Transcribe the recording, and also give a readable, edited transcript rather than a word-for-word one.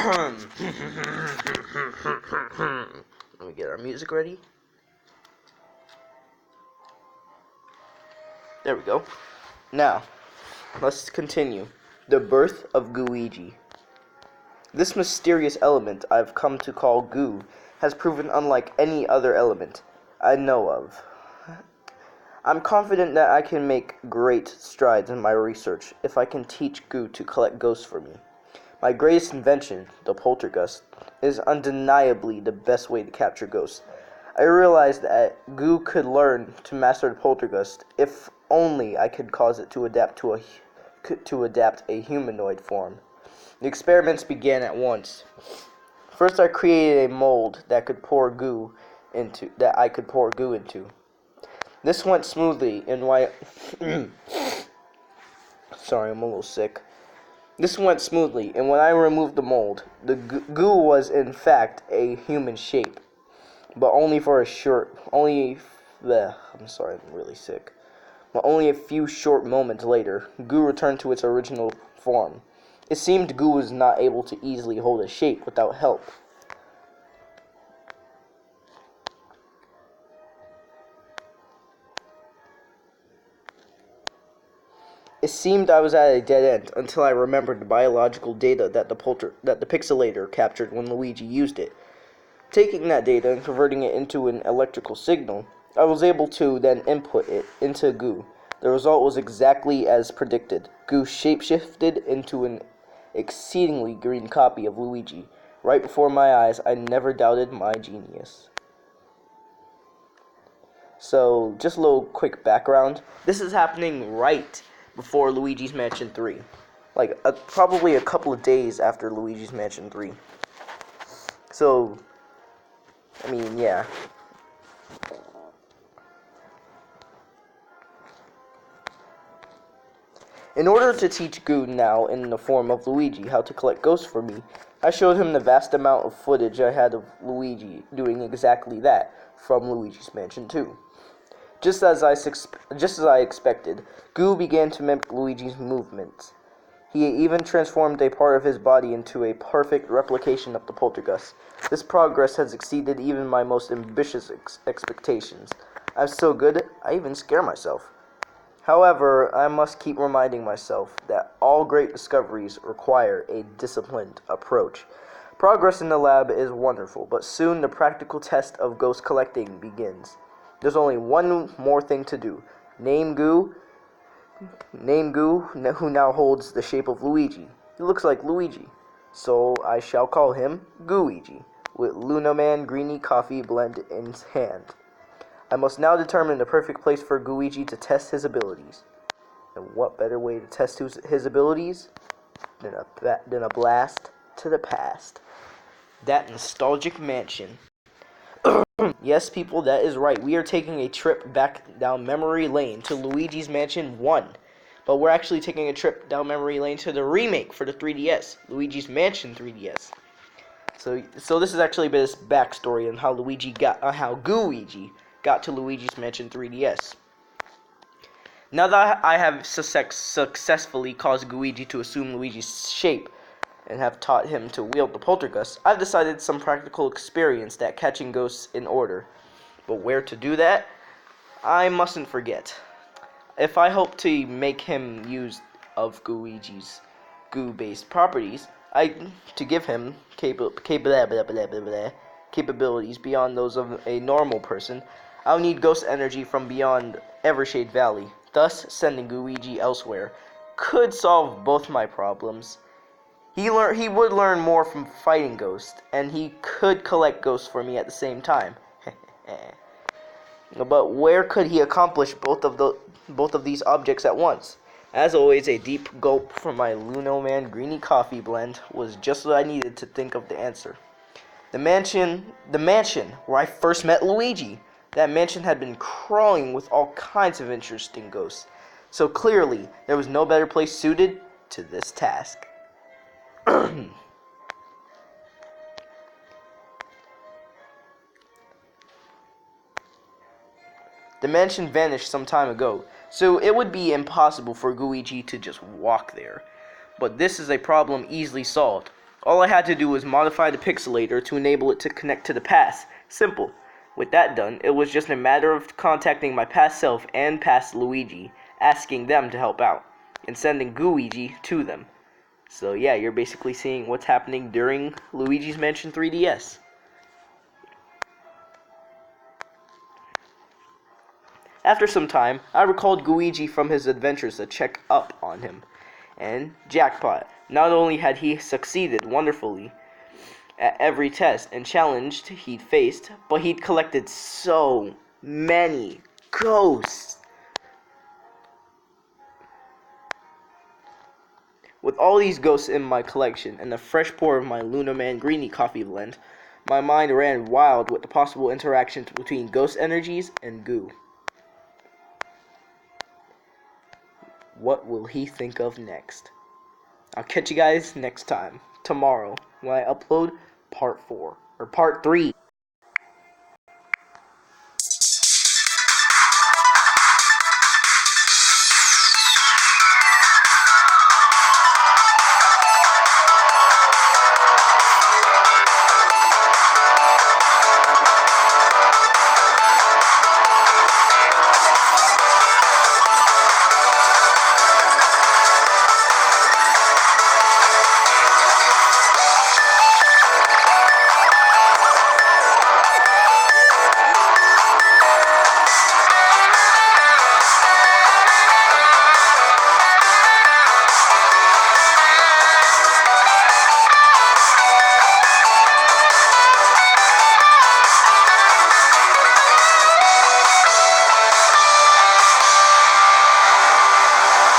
Let me get our music ready. There we go. Now, let's continue. The birth of Gooigi. This mysterious element I've come to call goo has proven unlike any other element I know of. I'm confident that I can make great strides in my research if I can teach goo to collect ghosts for me. My greatest invention, the poltergust, is undeniably the best way to capture ghosts. I realized that goo could learn to master the poltergust if only I could cause it to adapt a humanoid form. The experiments began at once. First, I created a mold that I could pour goo into. This went smoothly, and sorry, I'm a little sick. This went smoothly, and when I removed the mold, the goo was in fact a human shape, but only for a short. I'm sorry, I'm really sick. But only a few short moments later, goo returned to its original form. It seemed goo was not able to easily hold a shape without help. It seemed I was at a dead end until I remembered the biological data that the pixelator captured when Luigi used it. Taking that data and converting it into an electrical signal, I was able to then input it into goo. The result was exactly as predicted. Goo shapeshifted into an exceedingly green copy of Luigi. Right before my eyes, I never doubted my genius. So, just a little quick background. This is happening right before Luigi's Mansion 3. Probably a couple of days after Luigi's Mansion 3. So, I mean, yeah. In order to teach Goo, now in the form of Luigi, how to collect ghosts for me, I showed him the vast amount of footage I had of Luigi doing exactly that from Luigi's Mansion 2. Just as I expected, Goo began to mimic Luigi's movements. He even transformed a part of his body into a perfect replication of the poltergust. This progress has exceeded even my most ambitious expectations. I'm so good, I even scare myself. However, I must keep reminding myself that all great discoveries require a disciplined approach. Progress in the lab is wonderful, but soon the practical test of ghost collecting begins. There's only one more thing to do. Name Goo, who now holds the shape of Luigi. He looks like Luigi, so I shall call him Gooigi, with Lunaman Greeny coffee blend in his hand. I must now determine the perfect place for Gooigi to test his abilities. And what better way to test his abilities than a blast to the past? That nostalgic mansion. Yes, people, that is right. We are taking a trip back down memory lane to Luigi's Mansion 1. But we're actually taking a trip down memory lane to the remake for the 3DS, Luigi's Mansion 3DS. So this is actually this backstory on how Gooigi got to Luigi's Mansion 3DS. Now that I have successfully caused Gooigi to assume Luigi's shape and have taught him to wield the poltergust, I've decided some practical experience that catching ghosts in order. But where to do that, I mustn't forget. If I hope to make him use of Gooigi's goo-based properties, to give him capabilities beyond those of a normal person, I'll need ghost energy from beyond Evershade Valley. Thus, sending Gooigi elsewhere could solve both my problems. He would learn more from fighting ghosts, and he could collect ghosts for me at the same time. But where could he accomplish both of these objects at once? As always, a deep gulp from my Lunaman Greeny coffee blend was just what I needed to think of the answer. The mansion where I first met Luigi. That mansion had been crawling with all kinds of interesting ghosts. So clearly, there was no better place suited to this task. The mansion vanished some time ago, so it would be impossible for Gooigi to just walk there. But this is a problem easily solved. All I had to do was modify the pixelator to enable it to connect to the past. Simple. With that done, it was just a matter of contacting my past self and past Luigi, asking them to help out, and sending Gooigi to them. So yeah, you're basically seeing what's happening during Luigi's Mansion 3DS. After some time, I recalled Gooigi from his adventures to check up on him. And jackpot, not only had he succeeded wonderfully at every test and challenge he'd faced, but he'd collected so many ghosts. With all these ghosts in my collection and a fresh pour of my Lunaman Greeny coffee blend, my mind ran wild with the possible interactions between ghost energies and goo. What will he think of next? I'll catch you guys next time, tomorrow, when I upload part 4, or part 3.